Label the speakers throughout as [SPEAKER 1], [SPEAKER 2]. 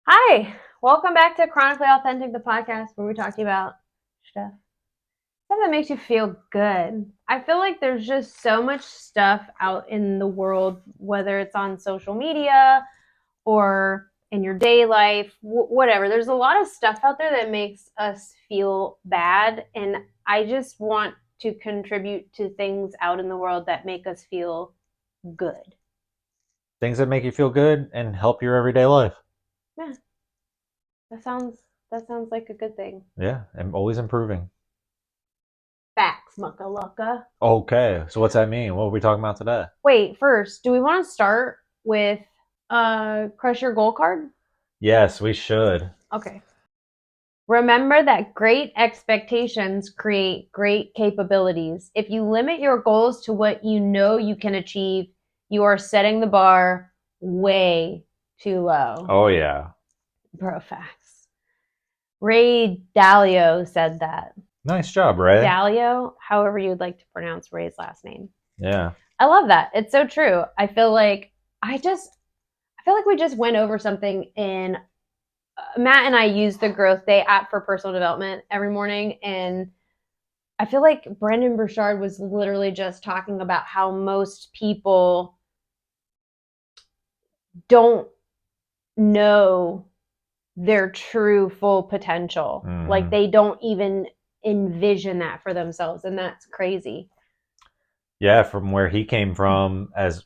[SPEAKER 1] Hi, welcome back to Chronically Authentic, the podcast where we talk to you about stuff that makes you feel good. I feel like there's just so much stuff out in the world, whether it's on social media or in your day life, whatever. There's a lot of stuff out there that makes us feel bad, and I just want to contribute to things out in the world that make us feel good.
[SPEAKER 2] Things that make you feel good and help your everyday life.
[SPEAKER 1] Yeah, that sounds like a good thing.
[SPEAKER 2] Yeah, and always improving.
[SPEAKER 1] Facts, mucka lucka.
[SPEAKER 2] Okay, so what's that mean? What are we talking about today?
[SPEAKER 1] Wait, first, do we want to start with crush your goal card?
[SPEAKER 2] Yes, we should.
[SPEAKER 1] Okay. Remember that great expectations create great capabilities. If you limit your goals to what you know you can achieve, you are setting the bar way too low.
[SPEAKER 2] Oh yeah.
[SPEAKER 1] Bro, facts. Ray Dalio said that.
[SPEAKER 2] Nice job, Ray.
[SPEAKER 1] Dalio, however you'd like to pronounce Ray's last name.
[SPEAKER 2] Yeah.
[SPEAKER 1] I love that. It's so true. I feel like we just went over something in Matt and I use the Growth Day app for personal development every morning, and I feel like Brendon Burchard was literally just talking about how most people don't know their true full potential. Like
[SPEAKER 2] Hmm.
[SPEAKER 1] they don't even envision that for themselves, and that's crazy.
[SPEAKER 2] Yeah, from where he came from as,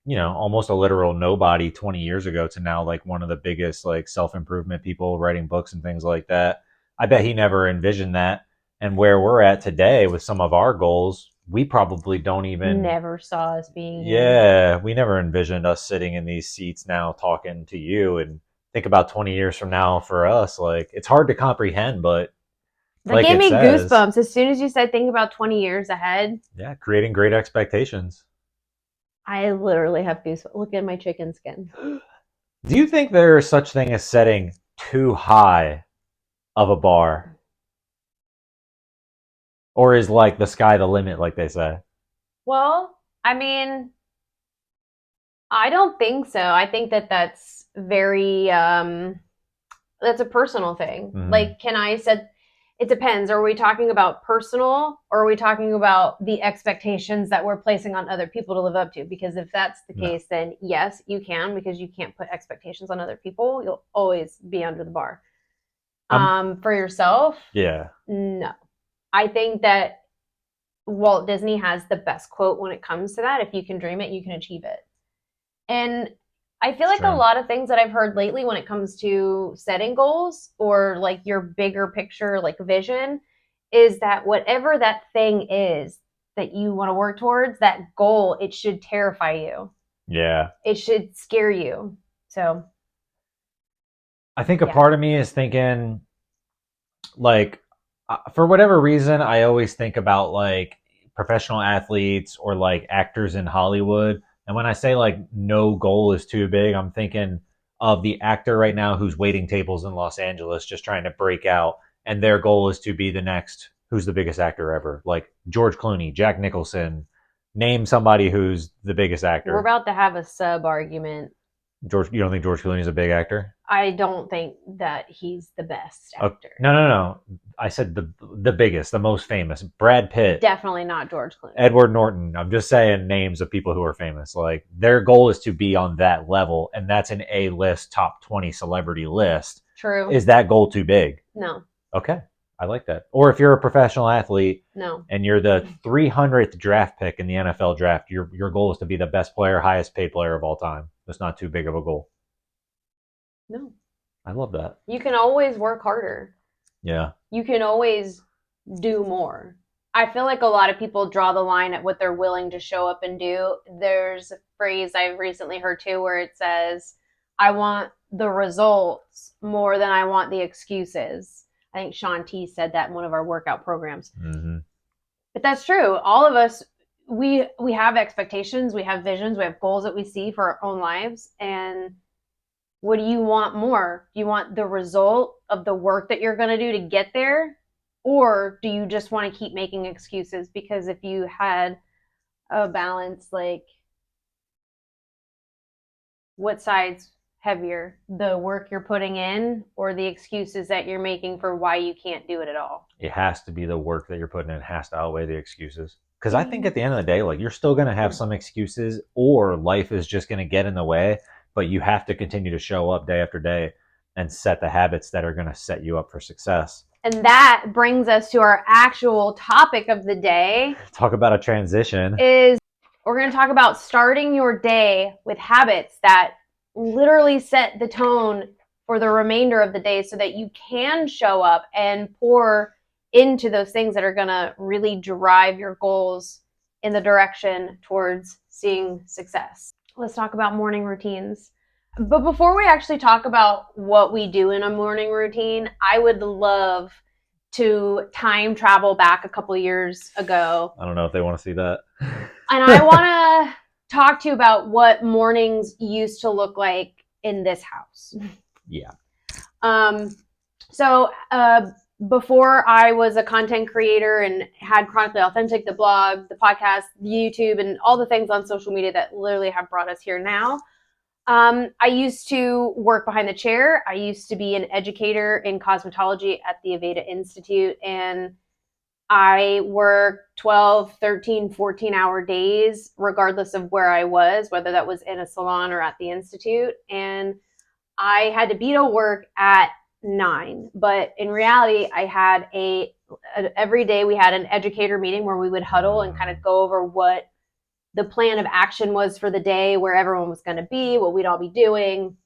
[SPEAKER 2] almost a literal nobody 20 years ago to now like one of the biggest like self-improvement people writing books and things like that. I bet he never envisioned that. And where we're at today with some of our goals, we probably don't even
[SPEAKER 1] Never saw us being here.
[SPEAKER 2] Yeah, we never envisioned us sitting in these seats now talking to you. And think about 20 years from now for us. Like, it's hard to comprehend, but
[SPEAKER 1] That
[SPEAKER 2] like
[SPEAKER 1] gave
[SPEAKER 2] it
[SPEAKER 1] me
[SPEAKER 2] says,
[SPEAKER 1] goosebumps as soon as you said think about 20 years ahead.
[SPEAKER 2] yeah, creating great expectations.
[SPEAKER 1] I literally have goosebumps. Look at my chicken skin.
[SPEAKER 2] Do you think there is such thing as setting too high of a bar? Or is like the sky the limit, like they say?
[SPEAKER 1] Well, I mean, I don't think so. I think that that's very that's a personal thing.
[SPEAKER 2] Hmm.
[SPEAKER 1] Like can I set it depends. Are we talking about personal or are we talking about the expectations that we're placing on other people to live up to? Because if that's the
[SPEAKER 2] No.
[SPEAKER 1] case, then yes, you can because you can't put expectations on other people. You'll always be under the bar.
[SPEAKER 2] I'm,
[SPEAKER 1] For yourself,
[SPEAKER 2] yeah.
[SPEAKER 1] no. I think that Walt Disney has the best quote when it comes to that. If you can dream it, you can achieve it. And I feel
[SPEAKER 2] It's
[SPEAKER 1] like a
[SPEAKER 2] true.
[SPEAKER 1] lot of things that I've heard lately when it comes to setting goals or like your bigger picture, like vision, is that whatever that thing is that you want to work towards, that goal, it should terrify you.
[SPEAKER 2] Yeah.
[SPEAKER 1] It should scare you. So,
[SPEAKER 2] I think a
[SPEAKER 1] yeah.
[SPEAKER 2] part of me is thinking, like, for whatever reason, I always think about like professional athletes or like actors in Hollywood. And when I say like no goal is too big, I'm thinking of the actor right now who's waiting tables in Los Angeles, just trying to break out. And their goal is to be the next, who's the biggest actor ever? Like George Clooney, Jack Nicholson. Name somebody who's the biggest
[SPEAKER 1] We're
[SPEAKER 2] actor.
[SPEAKER 1] about to have a sub argument.
[SPEAKER 2] George, you don't think George Clooney is a big actor?
[SPEAKER 1] I don't think that he's the best
[SPEAKER 2] Oh,
[SPEAKER 1] actor.
[SPEAKER 2] no, no, no. I said the biggest, the most famous. Brad Pitt,
[SPEAKER 1] Definitely not George Clooney.
[SPEAKER 2] Edward Norton. I'm just saying names of people who are famous. Like their goal is to be on that level, and that's an A list top 20 celebrity list.
[SPEAKER 1] True.
[SPEAKER 2] Is that goal too big?
[SPEAKER 1] No,
[SPEAKER 2] Okay, I like that. Or if you're a professional athlete
[SPEAKER 1] no,
[SPEAKER 2] and you're the 300th draft pick in the NFL draft, your goal is to be the best player, highest paid player of all time. That's not too big of a goal.
[SPEAKER 1] no.
[SPEAKER 2] I love that.
[SPEAKER 1] You can always work harder.
[SPEAKER 2] Yeah.
[SPEAKER 1] You can always do more. I feel like a lot of people draw the line at what they're willing to show up and do. There's a phrase I've recently heard too where it says, I want the results more than I want the excuses. I think Sean T said that in one of our workout programs.
[SPEAKER 2] Hmm.
[SPEAKER 1] But that's true. All of us we have expectations, we have visions, we have goals that we see for our own lives, and what do you want more? Do you want the result of the work that you're going to do to get there? Or do you just want to keep making excuses? Because if you had a balance, like what sides heavier, the work you're putting in or the excuses that you're making for why you can't do it at all?
[SPEAKER 2] It has to be the work that you're putting in has to outweigh the excuses. Because I think at the end of the day, like, you're still going to have some excuses, or life is just going to get in the way, but you have to continue to show up day after day and set the habits that are going to set you up for success.
[SPEAKER 1] And that brings us to our actual topic of the day.
[SPEAKER 2] Talk about a transition.
[SPEAKER 1] We're going to talk about starting your day with habits that literally set the tone for the remainder of the day so that you can show up and pour into those things that are going to really drive your goals in the direction towards seeing success. Let's talk about morning routines. But before we actually talk about what we do in a morning routine, I would love to time travel back a couple years ago.
[SPEAKER 2] I don't know if they want to see that.
[SPEAKER 1] And I want to talk to you about what mornings used to look like in this house.
[SPEAKER 2] Yeah.
[SPEAKER 1] So before I was a content creator and had Chronically Authentic, the blog, the podcast, the YouTube, and all the things on social media that literally have brought us here now, I used to work behind the chair. I used to be an educator in cosmetology at the Aveda Institute, and I worked 12, 13, 14-hour days, regardless of where I was, whether that was in a salon or at the Institute. And I had to be to work at 9. But in reality, I had every day we had an educator meeting where we would huddle and kind of go over what the plan of action was for the day, where everyone was going to be, what we'd all be doing.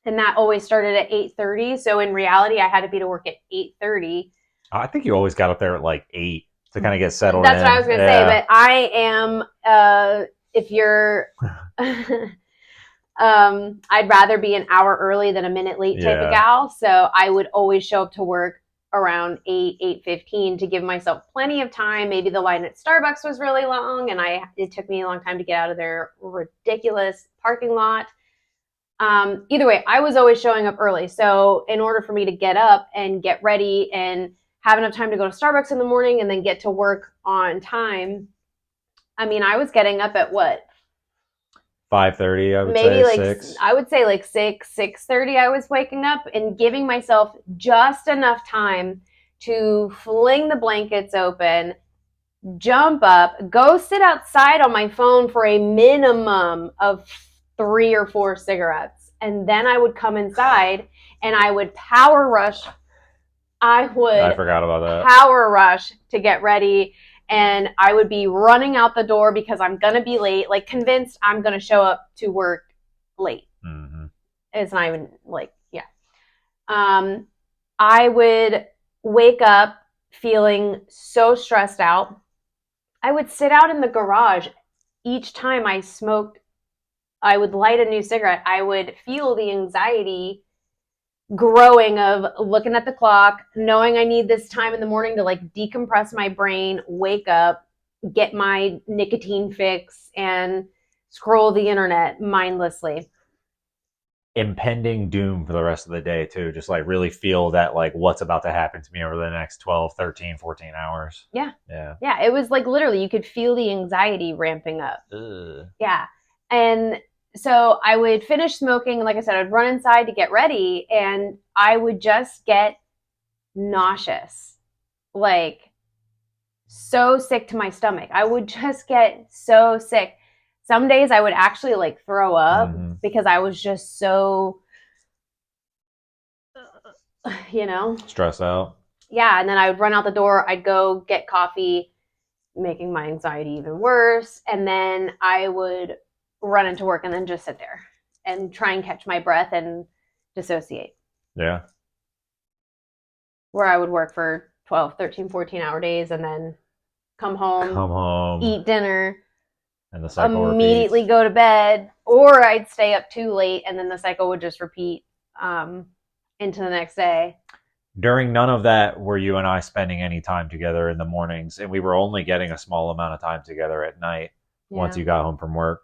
[SPEAKER 1] And that always started at 8:30. So in reality, I had to be to work at 8:30.
[SPEAKER 2] I think you always got up there at like 8 to kind of get settled
[SPEAKER 1] That's
[SPEAKER 2] in.
[SPEAKER 1] what I was going to say. But I am, if you're, I'd rather be an hour early than a minute late type of gal. So I would always show up to work around 8:15 to give myself plenty of time. Maybe the line at Starbucks was really long and it took me a long time to get out of their ridiculous parking lot. Either way, I was always showing up early. So in order for me to get up and get ready and have enough time to go to Starbucks in the morning and then get to work on time, I mean, I was getting up at what?
[SPEAKER 2] 5:30, I would
[SPEAKER 1] maybe
[SPEAKER 2] say
[SPEAKER 1] like
[SPEAKER 2] 6.
[SPEAKER 1] I would say like 6:30 I was waking up and giving myself just enough time to fling the blankets open, jump up, go sit outside on my phone for a minimum of 3 or 4 cigarettes. And then I would come inside and I would power rush. I
[SPEAKER 2] forgot about that.
[SPEAKER 1] Power rush to get ready. And I would be running out the door because I'm going to be late, like convinced I'm going to show up to work late.
[SPEAKER 2] Mm-hmm.
[SPEAKER 1] It's not even like, yeah. I would wake up feeling so stressed out. I would sit out in the garage each time I smoked. I would light a new cigarette. I would feel the anxiety growing of looking at the clock, knowing I need this time in the morning to like decompress my brain, wake up, get my nicotine fix, and scroll the internet mindlessly.
[SPEAKER 2] Impending doom for the rest of the day too. Just like really feel that like what's about to happen to me over the next 12, 13, 14 hours.
[SPEAKER 1] Yeah.
[SPEAKER 2] Yeah.
[SPEAKER 1] Yeah. It was like literally you could feel the anxiety ramping up.
[SPEAKER 2] Ugh.
[SPEAKER 1] Yeah. And so I would finish smoking. Like I said, I'd run inside to get ready and I would just get nauseous, like so sick to my stomach. I would just get so sick. Some days I would actually like throw up because I was just so,
[SPEAKER 2] stressed out.
[SPEAKER 1] Yeah. And then I would run out the door. I'd go get coffee, making my anxiety even worse. And then I would run into work and then just sit there and try and catch my breath and dissociate.
[SPEAKER 2] Yeah.
[SPEAKER 1] Where I would work for 12, 13, 14-hour days and then come home, eat dinner,
[SPEAKER 2] and the cycle
[SPEAKER 1] immediately
[SPEAKER 2] repeats.
[SPEAKER 1] Go to bed, or I'd stay up too late and then the cycle would just repeat into the next day.
[SPEAKER 2] During none of that were you and I spending any time together in the mornings, and we were only getting a small amount of time together at night once you got home from work.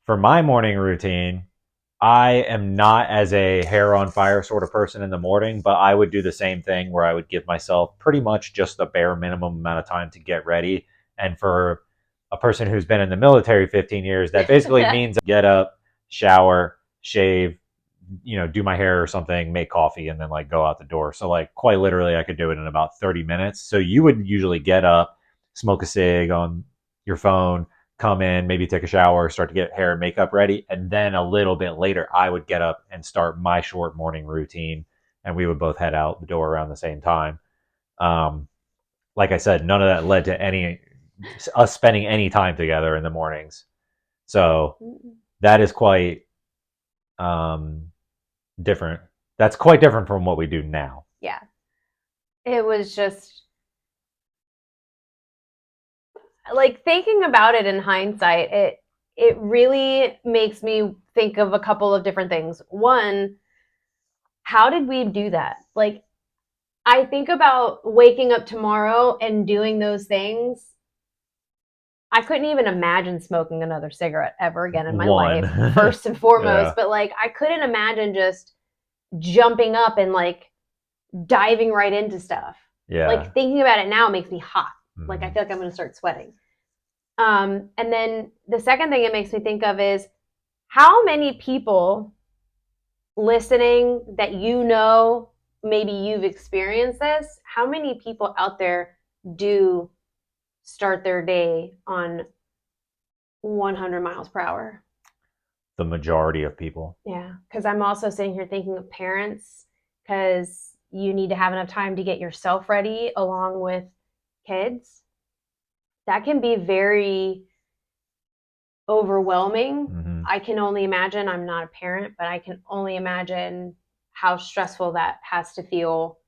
[SPEAKER 2] For my morning routine, I am not as a hair on fire sort of person in the morning, but I would do the same thing where I would give myself pretty much just the bare minimum amount of time to get ready. And for a person who's been in the military 15 years, that basically means get up, shower, shave, do my hair or something, make coffee, and then like go out the door. So like quite literally, I could do it in about 30 minutes. So you would usually get up, smoke a cig on your phone, come in, maybe take a shower, start to get hair and makeup ready, and then a little bit later, I would get up and start my short morning routine, and we would both head out the door around the same time. Um, like I said, none of that led to us spending any time together in the mornings. So that is quite um, different. That's quite different from what we do now.
[SPEAKER 1] Yeah. It was just like thinking about it in hindsight, it really makes me think of a couple of different things. One, how did we do that? Like I think about waking up tomorrow and doing those things. I couldn't even imagine smoking another cigarette ever again in my life, first and foremost. Yeah. But like, I couldn't imagine just jumping up and like diving right into stuff. Yeah. Like thinking about it now makes me hot. Mm-hmm. Like I feel like I'm going to start sweating. And then the second thing it makes me think of is how many people listening that maybe you've experienced this, how many people out there do start their day on 100 miles per hour?
[SPEAKER 2] The majority of people.
[SPEAKER 1] Yeah, because I'm also sitting here thinking of parents, because you need to have enough time to get yourself ready along with kids. That can be very overwhelming. Mm-hmm. I can only imagine, I'm not a parent, but I can only imagine how stressful that has to feel.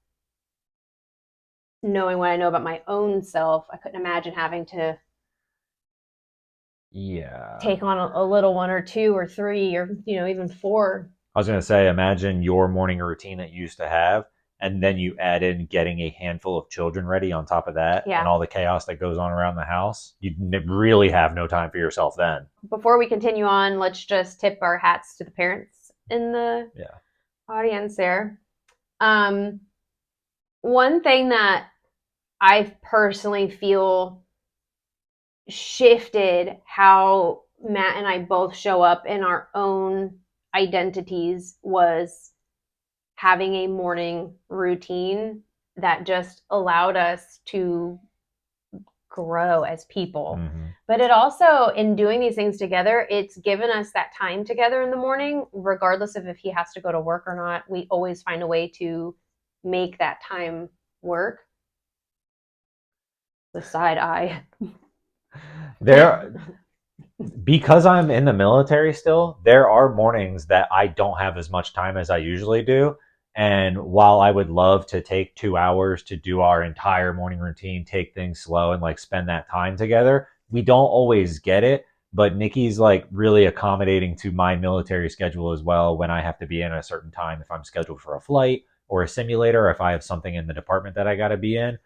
[SPEAKER 1] Knowing what I know about my own self, I couldn't imagine having to take on a little one or two or three or even four.
[SPEAKER 2] I was going to say, imagine your morning routine that you used to have, and then you add in getting a handful of children ready on top of that, and all the chaos that goes on around the house. You really have no time for yourself then.
[SPEAKER 1] Before we continue on, let's just tip our hats to the parents in the audience there. One thing that I personally feel shifted how Matt and I both show up in our own identities was having a morning routine that just allowed us to grow as people. Mm-hmm. But it also, in doing these things together, it's given us that time together in the morning, regardless of if he has to go to work or not. We always find a way to make that time work. The side eye.
[SPEAKER 2] Because I'm in the military still, there are mornings that I don't have as much time as I usually do. And while I would love to take 2 hours to do our entire morning routine, take things slow and like spend that time together, we don't always get it. But Nikki's like really accommodating to my military schedule as well when I have to be in at a certain time, if I'm scheduled for a flight or a simulator, or if I have something in the department that I got to be in.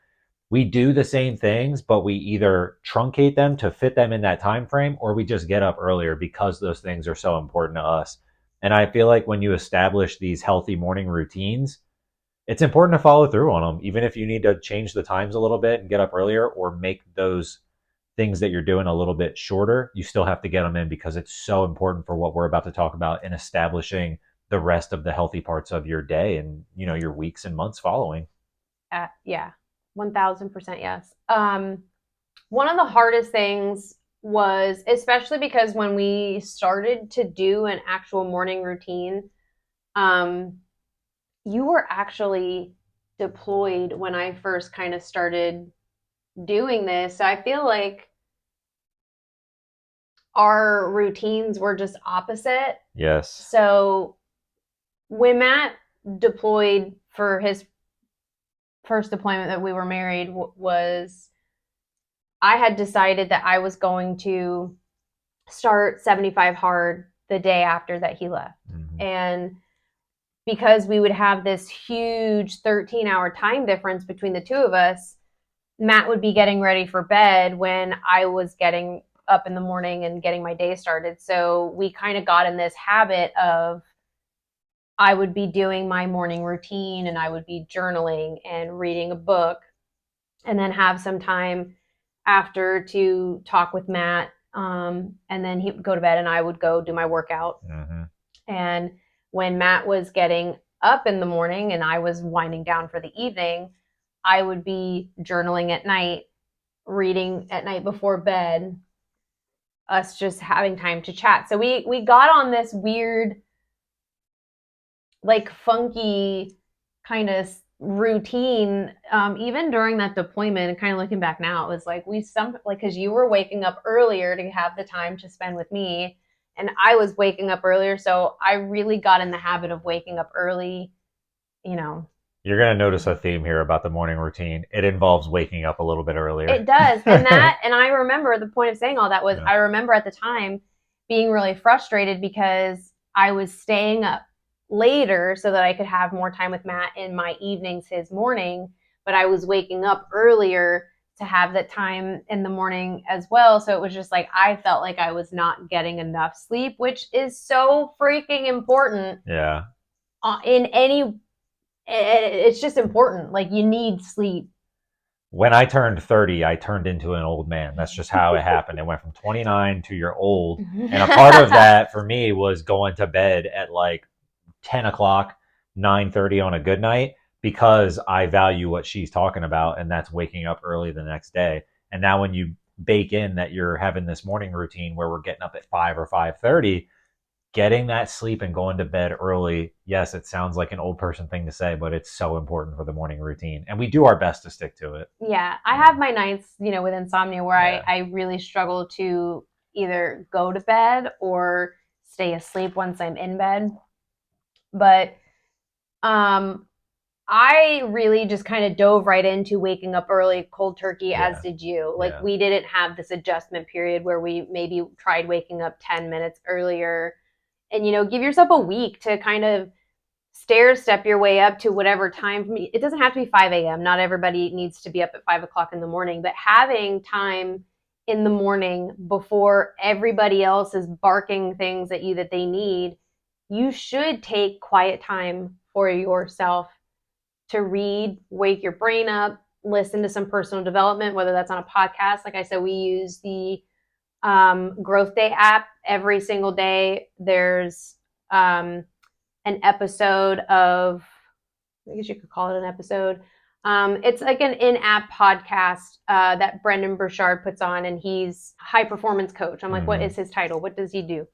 [SPEAKER 2] We do the same things, but we either truncate them to fit them in that time frame, or we just get up earlier because those things are so important to us. And I feel like when you establish these healthy morning routines, it's important to follow through on them, even if you need to change the times a little bit and get up earlier, or make those things that you're doing a little bit shorter. You still have to get them in because it's so important for what we're about to talk about in establishing the rest of the healthy parts of your day and your weeks and months following.
[SPEAKER 1] Yeah. 1000% yes. One of the hardest things was, especially because when we started to do an actual morning routine, you were actually deployed when I first kind of started doing this. So I feel like our routines were just opposite.
[SPEAKER 2] Yes.
[SPEAKER 1] So when Matt deployed for his first deployment that we were married, was I had decided that I was going to start 75 hard the day after that he left. Mm-hmm. And because we would have this huge 13-hour time difference between the two of us, Matt would be getting ready for bed when I was getting up in the morning and getting my day started. So we kind of got in this habit of, I would be doing my morning routine and I would be journaling and reading a book, and then have some time after to talk with Matt. And then he would go to bed and I would go do my workout. Mm-hmm. And when Matt was getting up in the morning and I was winding down for the evening, I would be journaling at night, reading at night before bed, us just having time to chat. So we got on this weird, like funky kind of routine. Even during that deployment, and kind of looking back now, it was like because you were waking up earlier to have the time to spend with me, and I was waking up earlier, so I really got in the habit of waking up early. You know,
[SPEAKER 2] You're going to notice a theme here about the morning routine. It involves waking up a little bit earlier.
[SPEAKER 1] it does, and I remember the point of saying all that was I remember at the time being really frustrated because I was staying up later so that I could have more time with Matt in my evenings, his morning, but I was waking up earlier to have that time in the morning as well. So it was just like I felt like I was not getting enough sleep, which is so freaking important.
[SPEAKER 2] Yeah.
[SPEAKER 1] In any, it's just important. Like you need sleep.
[SPEAKER 2] When I turned 30, I turned into an old man. That's just how it happened. It went from 29 to you're old. And a part of that for me was going to bed at like 10 o'clock, 9:30 on a good night because I value what she's talking about, and that's waking up early the next day. And now when you bake in that you're having this morning routine where we're getting up at 5 or 5:30, getting that sleep and going to bed early, yes, it sounds like an old person thing to say, but it's so important for the morning routine. And we do our best to stick to it.
[SPEAKER 1] Yeah, I have my nights, with insomnia where I really struggle to either go to bed or stay asleep once I'm in bed. But I really just kind of dove right into waking up early, cold turkey, as did you. Like we didn't have this adjustment period where we maybe tried waking up 10 minutes earlier and, give yourself a week to kind of stair step your way up to whatever time. It doesn't have to be 5 a.m. Not everybody needs to be up at 5 o'clock in the morning, but having time in the morning before everybody else is barking things at you that they need, you should take quiet time for yourself to read, wake your brain up, listen to some personal development, whether that's on a podcast. Like I said, we use the Growth Day app every single day. There's an episode of, I guess you could call it an episode. It's like an in-app podcast that Brendan Burchard puts on, and he's a high performance coach. I'm like, what is his title? What does he do?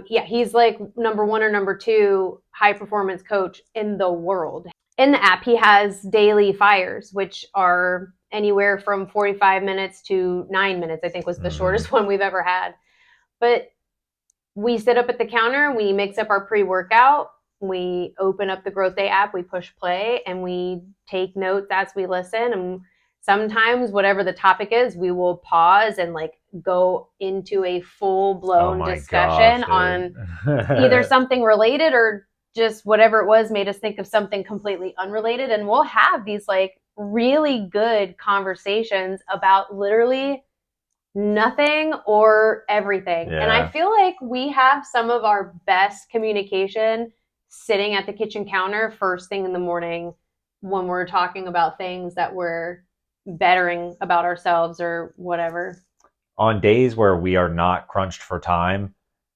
[SPEAKER 1] He's like number 1 or number 2 high performance coach in the world. In the app, he has daily fires, which are anywhere from 45 minutes to 9 minutes, I think was the shortest one we've ever had. But we sit up at the counter, we mix up our pre-workout, we open up the Growth Day app, we push play, and we take notes as we listen. And sometimes, whatever the topic is, we will pause and like go into a full-blown discussion on either something related or just whatever it was made us think of something completely unrelated. And we'll have these like really good conversations about literally nothing or everything. And I feel like we have some of our best communication sitting at the kitchen counter first thing in the morning when we're talking about things that we're bettering about ourselves or whatever.
[SPEAKER 2] On days where we are not crunched for time,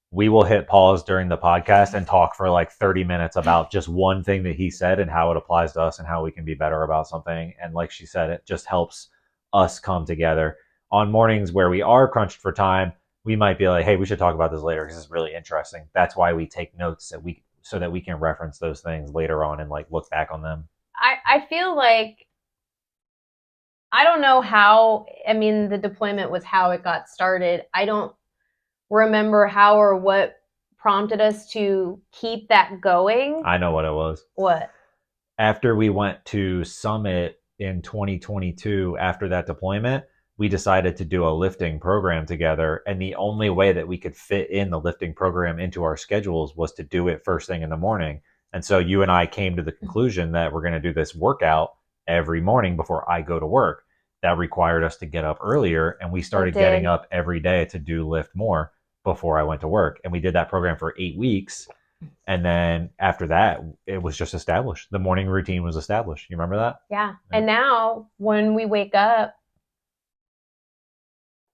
[SPEAKER 2] we will hit pause during the podcast and talk for like 30 minutes about just one thing that he said and how it applies to us and how we can be better about something. And like she said, it just helps us come together. On mornings where we are crunched for time, we might be like, hey, we should talk about this later because it's really interesting. That's why we take notes so that we can reference those things later on and like look back on them.
[SPEAKER 1] I feel like, I don't know how, the deployment was how it got started. I don't remember how or what prompted us to keep that going.
[SPEAKER 2] I know what it was.
[SPEAKER 1] What?
[SPEAKER 2] After we went to Summit in 2022, after that deployment, we decided to do a lifting program together. And the only way that we could fit in the lifting program into our schedules was to do it first thing in the morning. And so you and I came to the conclusion that we're going to do this workout every morning before I go to work. That required us to get up earlier, and we started getting up every day to do Lift More before I went to work. And we did that program for 8 weeks. And then after that, it was just established. The morning routine was established. You remember that?
[SPEAKER 1] Yeah. And now when we wake up,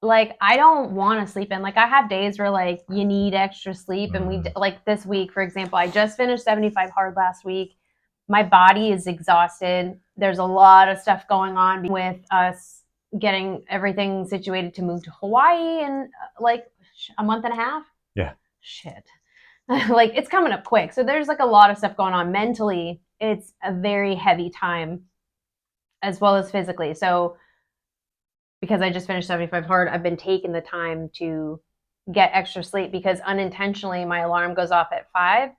[SPEAKER 1] like I don't want to sleep in. Like I have days where like you need extra sleep, and we like this week, for example, I just finished 75 hard last week. My body is exhausted. There's a lot of stuff going on with us getting everything situated to move to Hawaii in like a month and a half.
[SPEAKER 2] Yeah.
[SPEAKER 1] Shit. Like it's coming up quick. So there's like a lot of stuff going on mentally. It's a very heavy time as well as physically. So because I just finished 75 hard, I've been taking the time to get extra sleep because unintentionally my alarm goes off at 5.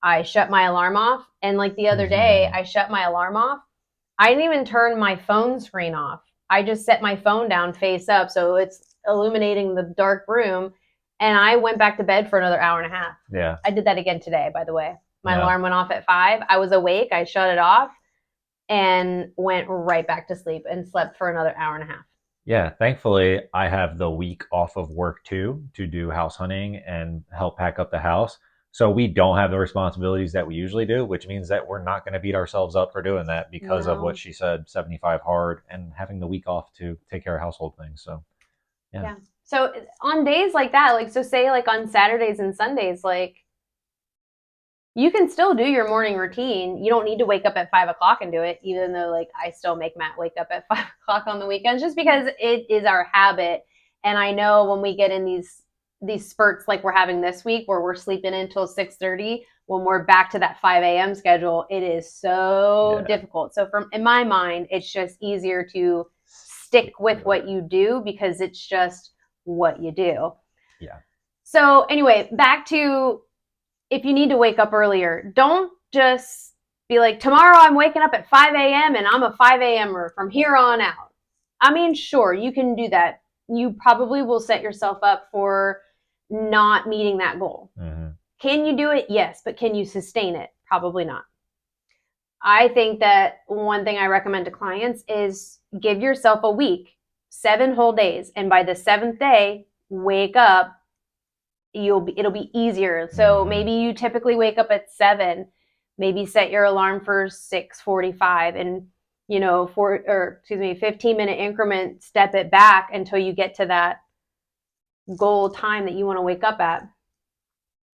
[SPEAKER 1] I shut my alarm off. And like the other day, I shut my alarm off. I didn't even turn my phone screen off. I just set my phone down face up so it's illuminating the dark room. And I went back to bed for another hour and a half.
[SPEAKER 2] Yeah.
[SPEAKER 1] I did that again today, by the way. My alarm went off at 5. I was awake. I shut it off and went right back to sleep and slept for another hour and a half.
[SPEAKER 2] Yeah, thankfully, I have the week off of work too to do house hunting and help pack up the house. So we don't have the responsibilities that we usually do, which means that we're not going to beat ourselves up for doing that because of what she said, 75 hard, and having the week off to take care of household things. So, yeah.
[SPEAKER 1] So on days like that, like, so say like on Saturdays and Sundays, like you can still do your morning routine. You don't need to wake up at 5 o'clock and do it, even though like I still make Matt wake up at 5 o'clock on the weekends just because it is our habit. And I know when we get in these spurts like we're having this week where we're sleeping until 6:30, when we're back to that 5 a.m. schedule, it is so difficult. So in my mind, it's just easier to stick with what you do because it's just what you do.
[SPEAKER 2] Yeah.
[SPEAKER 1] So anyway, back to if you need to wake up earlier, don't just be like, tomorrow I'm waking up at 5 a.m. and I'm a 5 a.m.er from here on out. I mean, sure, you can do that. You probably will set yourself up for not meeting that goal.
[SPEAKER 2] Mm-hmm.
[SPEAKER 1] Can you do it? Yes, but can you sustain it? Probably not. I think that one thing I recommend to clients is give yourself a week, 7 whole days, and by the 7th day, wake up. It'll be easier. So maybe you typically wake up at 7, maybe set your alarm for 6:45 and 15-minute increment, step it back until you get to that goal time that you want to wake up at.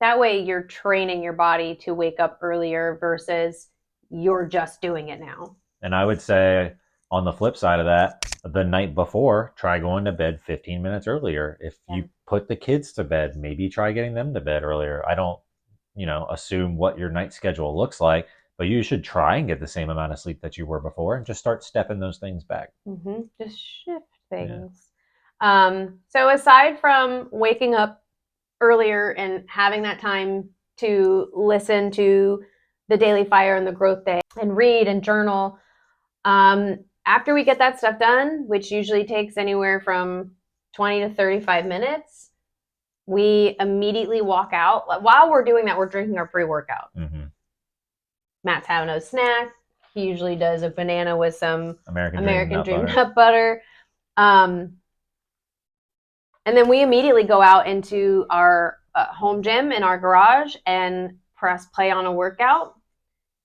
[SPEAKER 1] That way you're training your body to wake up earlier versus you're just doing it now.
[SPEAKER 2] And I would say on the flip side of that, the night before, try going to bed 15 minutes earlier. If you put the kids to bed, maybe try getting them to bed earlier. I don't, assume what your night schedule looks like, but you should try and get the same amount of sleep that you were before and just start stepping those things back.
[SPEAKER 1] Mm-hmm. Just shift things. Yeah. So aside from waking up earlier and having that time to listen to the Daily Fire and the Growth Day and read and journal, after we get that stuff done, which usually takes anywhere from 20 to 35 minutes, we immediately walk out. While we're doing that, we're drinking our pre-workout.
[SPEAKER 2] Mm-hmm.
[SPEAKER 1] Matt's having a snack. He usually does a banana with some
[SPEAKER 2] American
[SPEAKER 1] Dream nut butter. And then we immediately go out into our home gym in our garage and press play on a workout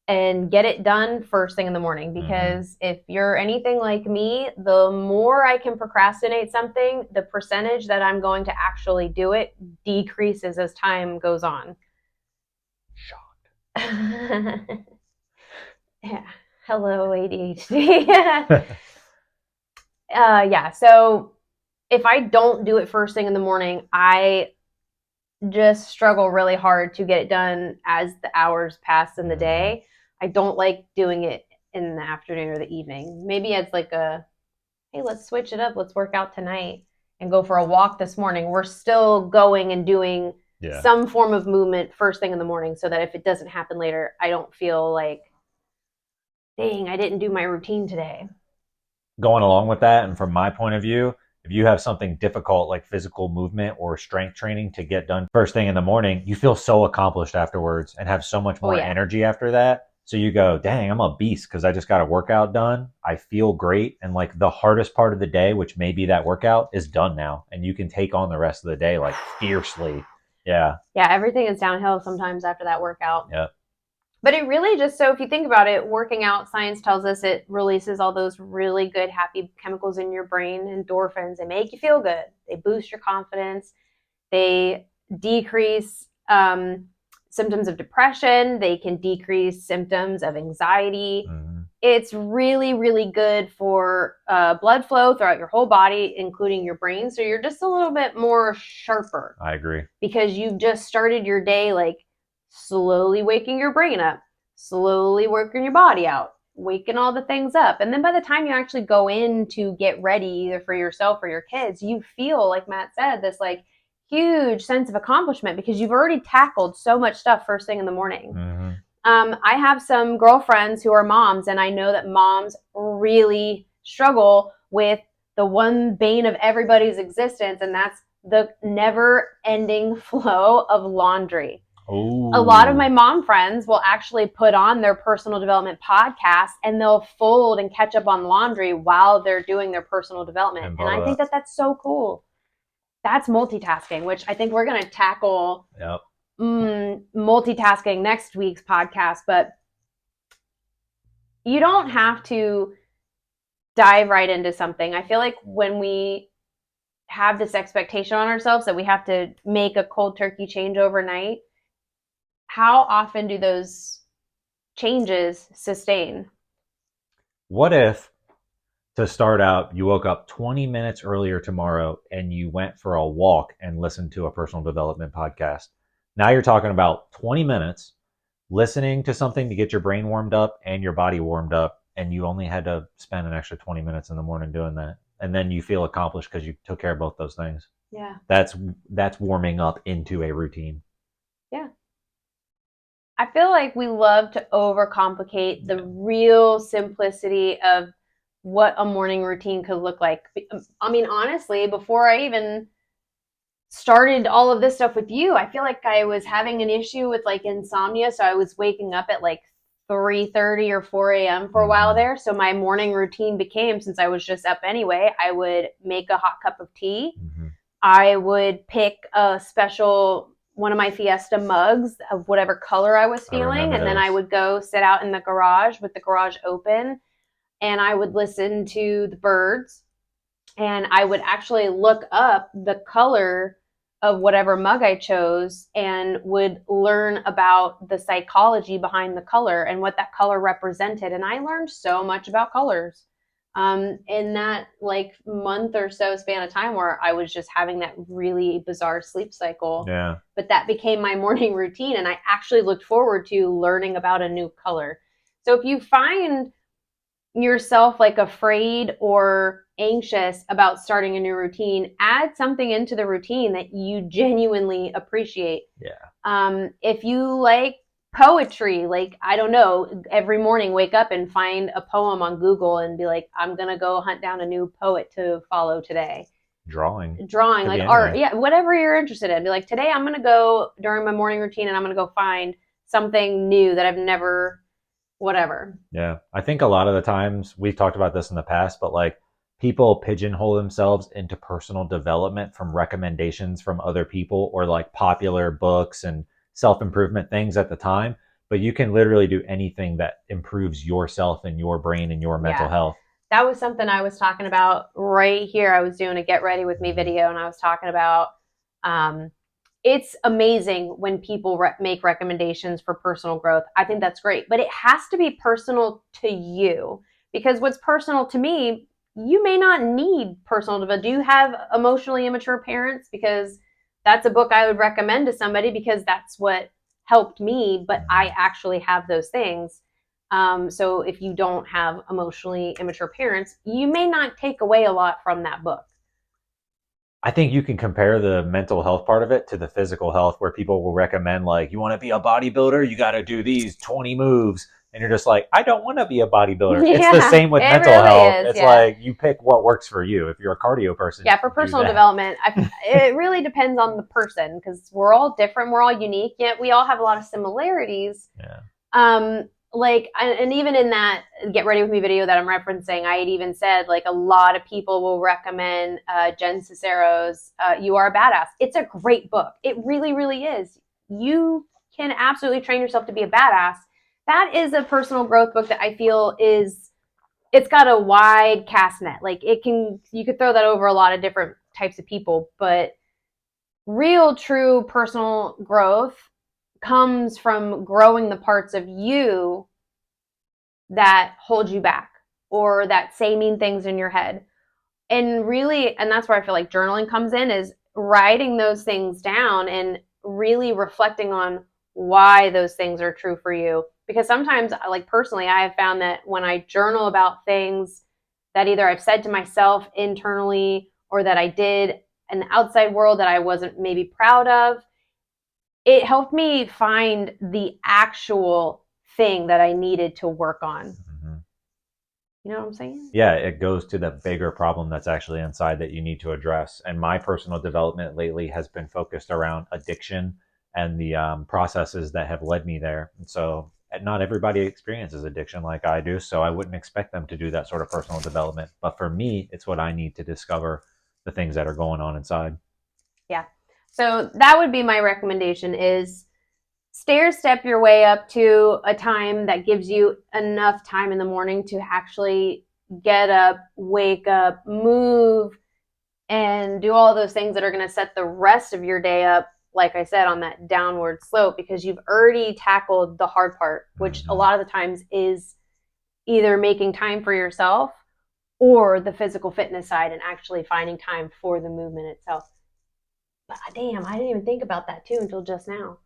[SPEAKER 1] and get it done first thing in the morning. Because if you're anything like me, the more I can procrastinate something, the percentage that I'm going to actually do it decreases as time goes on.
[SPEAKER 2] Shocked.
[SPEAKER 1] Yeah. Hello, ADHD. So if I don't do it first thing in the morning, I just struggle really hard to get it done as the hours pass in the day. I don't like doing it in the afternoon or the evening. Maybe it's like hey, let's switch it up. Let's work out tonight and go for a walk this morning. We're still going and doing some form of movement first thing in the morning so that if it doesn't happen later, I don't feel like, dang, I didn't do my routine today.
[SPEAKER 2] Going along with that, and from my point of view, if you have something difficult like physical movement or strength training to get done first thing in the morning, you feel so accomplished afterwards and have so much more energy after that. So you go, dang, I'm a beast because I just got a workout done. I feel great. And like the hardest part of the day, which may be that workout, is done now. And you can take on the rest of the day like fiercely. Yeah.
[SPEAKER 1] Yeah, everything is downhill sometimes after that workout.
[SPEAKER 2] Yeah.
[SPEAKER 1] But it really just, so if you think about it, working out, science tells us it releases all those really good, happy chemicals in your brain, endorphins. They make you feel good. They boost your confidence. They decrease symptoms of depression. They can decrease symptoms of anxiety.
[SPEAKER 2] Mm-hmm.
[SPEAKER 1] It's really, really good for blood flow throughout your whole body, including your brain. So you're just a little bit more sharper.
[SPEAKER 2] I agree.
[SPEAKER 1] Because you've just started your day like slowly waking your brain up, slowly working your body out, waking all the things up. And then by the time you actually go in to get ready, either for yourself or your kids, you feel, like Matt said, this like huge sense of accomplishment because you've already tackled so much stuff first thing in the morning.
[SPEAKER 2] Mm-hmm.
[SPEAKER 1] I have some girlfriends who are moms, and I know that moms really struggle with the one bane of everybody's existence, and that's the never-ending flow of laundry.
[SPEAKER 2] Ooh.
[SPEAKER 1] A lot of my mom friends will actually put on their personal development podcast, and they'll fold and catch up on laundry while they're doing their personal development. And I think that that's so cool. That's multitasking, which I think we're going to tackle.
[SPEAKER 2] Yep.
[SPEAKER 1] Multitasking next week's podcast, but you don't have to dive right into something. I feel like when we have this expectation on ourselves that we have to make a cold turkey change overnight, how often do those changes sustain?
[SPEAKER 2] What if, to start out, you woke up 20 minutes earlier tomorrow and you went for a walk and listened to a personal development podcast? Now you're talking about 20 minutes listening to something to get your brain warmed up and your body warmed up, and you only had to spend an extra 20 minutes in the morning doing that. And then you feel accomplished because you took care of both those things.
[SPEAKER 1] Yeah.
[SPEAKER 2] That's warming up into a routine.
[SPEAKER 1] Yeah. I feel like we love to overcomplicate the real simplicity of what a morning routine could look like. I mean, honestly, before I even started all of this stuff with you, I feel like I was having an issue with like insomnia. So I was waking up at like 3:30 or 4 a.m. for a while there. So my morning routine became, since I was just up anyway, I would make a hot cup of tea.
[SPEAKER 2] Mm-hmm.
[SPEAKER 1] I would pick a special one of my Fiesta mugs of whatever color I was feeling. And then I would go sit out in the garage with the garage open, and I would listen to the birds, and I would actually look up the color of whatever mug I chose and would learn about the psychology behind the color and what that color represented. And I learned so much about colors in that like month or so span of time where I was just having that really bizarre sleep cycle.
[SPEAKER 2] Yeah.
[SPEAKER 1] But that became my morning routine, and I actually looked forward to learning about a new color. So if you find yourself like afraid or anxious about starting a new routine, add something into the routine that you genuinely appreciate.
[SPEAKER 2] Yeah.
[SPEAKER 1] If you like poetry, like, I don't know, every morning wake up and find a poem on Google and be like, I'm going to go hunt down a new poet to follow today.
[SPEAKER 2] Drawing,
[SPEAKER 1] like art. Yeah. Whatever you're interested in. Be like, today I'm going to go during my morning routine and I'm going to go find something new that I've never, whatever.
[SPEAKER 2] Yeah. I think a lot of the times, we've talked about this in the past, but like people pigeonhole themselves into personal development from recommendations from other people or like popular books and self-improvement things at the time. But you can literally do anything that improves yourself and your brain and your mental health.
[SPEAKER 1] That was something I was talking about right here. I was doing a Get Ready With Me video, and I was talking about it's amazing when people make recommendations for personal growth. I think that's great, but it has to be personal to you, because what's personal to me, you may not need personal development. Do you have emotionally immature parents? Because that's a book I would recommend to somebody, because that's what helped me, but I actually have those things. So if you don't have emotionally immature parents, you may not take away a lot from that book.
[SPEAKER 2] I think you can compare the mental health part of it to the physical health, where people will recommend, like, you want to be a bodybuilder, you got to do these 20 moves. And you're just like, I don't want to be a bodybuilder.
[SPEAKER 1] Yeah,
[SPEAKER 2] it's the same with mental
[SPEAKER 1] really
[SPEAKER 2] health. It's
[SPEAKER 1] yeah.
[SPEAKER 2] like you pick what works for you. If you're a cardio person.
[SPEAKER 1] Yeah, for personal development, it really depends on the person, because we're all different. We're all unique, yet we all have a lot of similarities.
[SPEAKER 2] Yeah.
[SPEAKER 1] Like, and even in that Get Ready With Me video that I'm referencing, I had even said, like, a lot of people will recommend Jen Sincero's You Are a Badass. It's a great book. It really, really is. You can absolutely train yourself to be a badass. that is a personal growth book that I feel it's got a wide cast net. Like you could throw that over a lot of different types of people, but real true personal growth comes from growing the parts of you that hold you back or that say mean things in your head. And really, and that's where I feel like journaling comes in, is writing those things down and really reflecting on why those things are true for you. Because sometimes, like personally, I have found that when I journal about things that either I've said to myself internally or that I did in the outside world that I wasn't maybe proud of, it helped me find the actual thing that I needed to work on.
[SPEAKER 2] Mm-hmm.
[SPEAKER 1] You know what I'm saying?
[SPEAKER 2] Yeah, it goes to the bigger problem that's actually inside that you need to address. And my personal development lately has been focused around addiction and the processes that have led me there. And so, not everybody experiences addiction like I do, so I wouldn't expect them to do that sort of personal development. But for me, it's what I need to discover the things that are going on inside.
[SPEAKER 1] Yeah. So that would be my recommendation is stair step your way up to a time that gives you enough time in the morning to actually get up, wake up, move, and do all those things that are going to set the rest of your day up, like I said, on that downward slope, because you've already tackled the hard part, which a
[SPEAKER 2] Mm-hmm.
[SPEAKER 1] lot of the times is either making time for yourself or the physical fitness side and actually finding time for the movement itself. But damn, I didn't even think about that too until just now.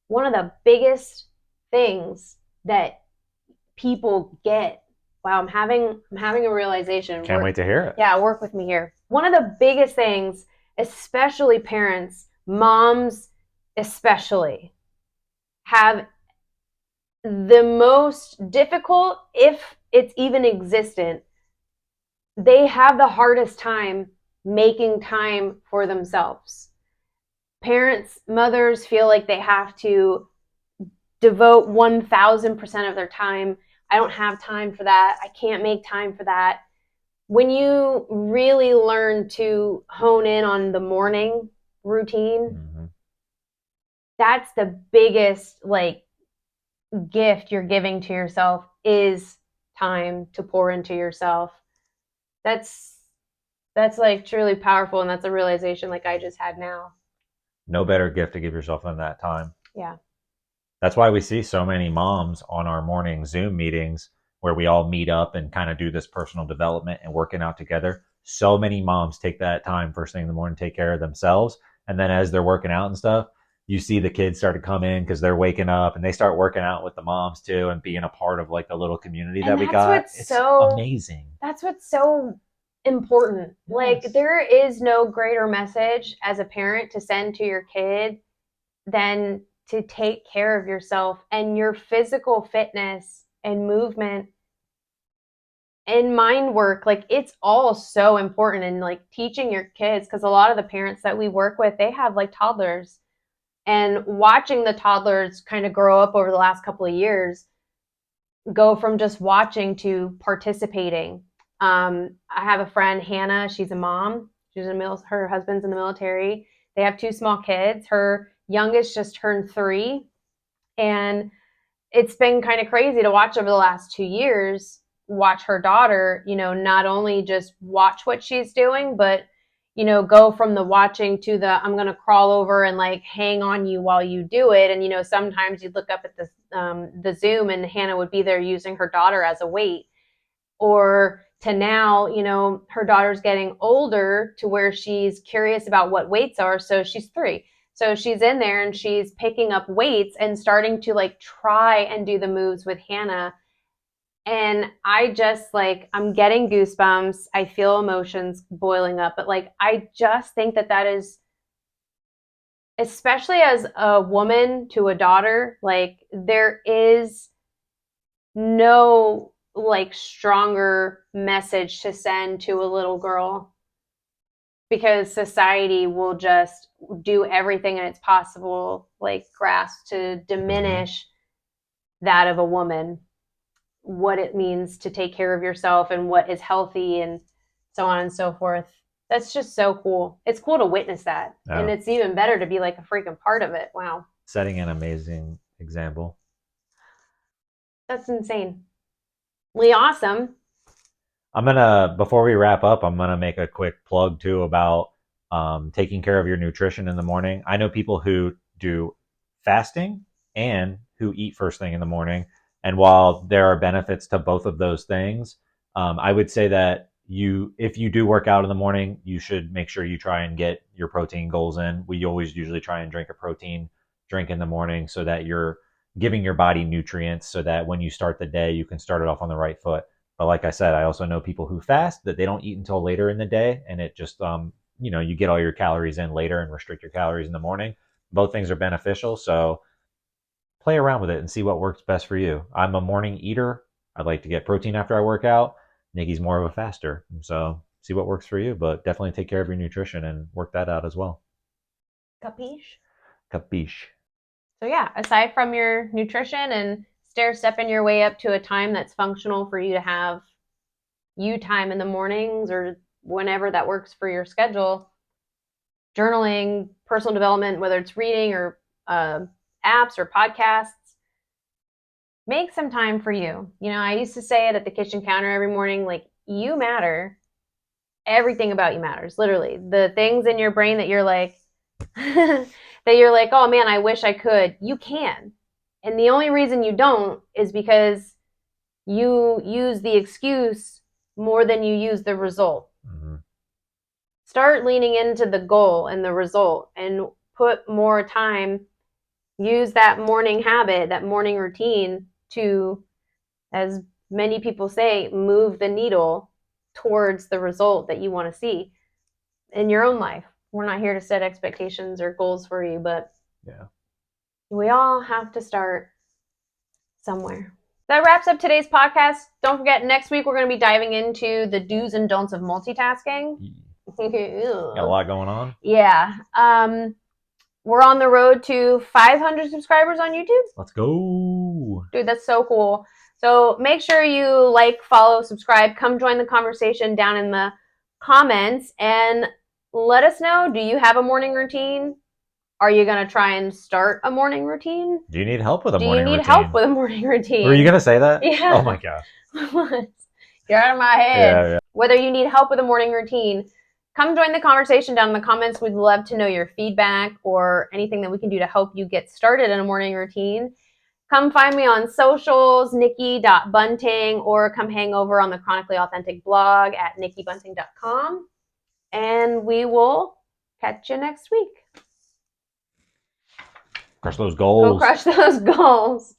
[SPEAKER 1] One of the biggest things that people get. Wow, I'm having a realization.
[SPEAKER 2] Can't wait to hear it.
[SPEAKER 1] Yeah, work with me here. One of the biggest things, especially parents, moms especially, have the most difficult, if it's even existent, they have the hardest time making time for themselves. Parents, mothers feel like they have to devote 1000% of their time. I don't have time for that. I can't make time for that. When you really learn to hone in on the morning routine,
[SPEAKER 2] Mm-hmm.
[SPEAKER 1] that's the biggest like gift you're giving to yourself is time to pour into yourself. That's that's like truly powerful, and that's a realization like I just had now.
[SPEAKER 2] No better gift to give yourself than that time.
[SPEAKER 1] Yeah.
[SPEAKER 2] That's why we see so many moms on our morning Zoom meetings where we all meet up and kind of do this personal development and working out together. So many moms take that time first thing in the morning, take care of themselves. And then as they're working out and stuff, you see the kids start to come in because they're waking up and they start working out with the moms too and being a part of like the little community
[SPEAKER 1] And
[SPEAKER 2] that we got. It's amazing.
[SPEAKER 1] that's what's so important.
[SPEAKER 2] Yes.
[SPEAKER 1] Like there is no greater message as a parent to send to your kid than to take care of yourself, and your physical fitness and movement and mind work. Like it's all so important, and like teaching your kids, because a lot of the parents that we work with, they have like toddlers, and watching the toddlers kind of grow up over the last couple of years, go from just watching to participating. I have a friend, Hannah. She's a mom. Her husband's in the military. They have two small kids. Her youngest just turned 3, and it's been kind of crazy to watch over the last 2 years. Watch her daughter, not only just watch what she's doing, but go from the watching to the I'm gonna crawl over and like hang on you while you do it. And sometimes you'd look up at the Zoom and Hannah would be there using her daughter as a weight. Or to now, her daughter's getting older to where she's curious about what weights are. So she's 3. So she's in there and she's picking up weights and starting to like try and do the moves with Hannah. And I just like, I'm getting goosebumps. I feel emotions boiling up. But like, I just think that is, especially as a woman to a daughter, like, there is no like stronger message to send to a little girl, because society will just do everything in its possible like grasp to diminish that of a woman, what it means to take care of yourself and what is healthy and so on and so forth. That's just so cool. It's cool to witness that.
[SPEAKER 2] Yeah.
[SPEAKER 1] And it's even better to be like a freaking part of it. Wow.
[SPEAKER 2] Setting an amazing example.
[SPEAKER 1] That's insanely awesome.
[SPEAKER 2] Before we wrap up, I'm gonna make a quick plug too about taking care of your nutrition in the morning. I know people who do fasting and who eat first thing in the morning. And while there are benefits to both of those things, I would say that if you do work out in the morning, you should make sure you try and get your protein goals in. We always usually try and drink a protein drink in the morning so that you're giving your body nutrients so that when you start the day, you can start it off on the right foot. But like I said, I also know people who fast that they don't eat until later in the day, and it just you get all your calories in later and restrict your calories in the morning. Both things are beneficial, so play around with it and see what works best for you. I'm a morning eater. I'd like to get protein after I work out. Nikki's more of a faster, so see what works for you. But definitely take care of your nutrition and work that out as well.
[SPEAKER 1] Capiche?
[SPEAKER 2] Capiche.
[SPEAKER 1] So yeah, aside from your nutrition and stair-stepping your way up to a time that's functional for you to have you time in the mornings or whenever that works for your schedule, journaling, personal development, whether it's reading or apps or podcasts, make some time for you. I used to say it at the kitchen counter every morning, like, you matter. Everything about you matters, literally. The things in your brain that you're like, oh man, I wish I could. You can. And the only reason you don't is because you use the excuse more than you use the result.
[SPEAKER 2] Mm-hmm.
[SPEAKER 1] Start leaning into the goal and the result and put more time. Use that morning habit, that morning routine to, as many people say, move the needle towards the result that you want to see in your own life. We're not here to set expectations or goals for you, but
[SPEAKER 2] yeah,
[SPEAKER 1] we all have to start somewhere. That wraps up today's podcast. Don't forget, next week we're going to be diving into the do's and don'ts of multitasking.
[SPEAKER 2] got a lot going on.
[SPEAKER 1] Yeah. We're on the road to 500 subscribers on YouTube.
[SPEAKER 2] Let's go.
[SPEAKER 1] Dude, that's so cool. So make sure you like, follow, subscribe. Come join the conversation down in the comments and let us know, do you have a morning routine? Are you going to try and start a morning routine?
[SPEAKER 2] Do you need help with a morning routine?
[SPEAKER 1] Do you need help with a morning routine?
[SPEAKER 2] Were you going to say that?
[SPEAKER 1] Yeah.
[SPEAKER 2] Oh my gosh.
[SPEAKER 1] Get out of my head.
[SPEAKER 2] Yeah.
[SPEAKER 1] Whether you need help with a morning routine, come join the conversation down in the comments. We'd love to know your feedback or anything that we can do to help you get started in a morning routine. Come find me on socials, nikki.bunting, or come hang over on the Chronically Authentic blog at nikkibunting.com. And we will catch you next week.
[SPEAKER 2] Crush those goals.
[SPEAKER 1] Go crush those goals.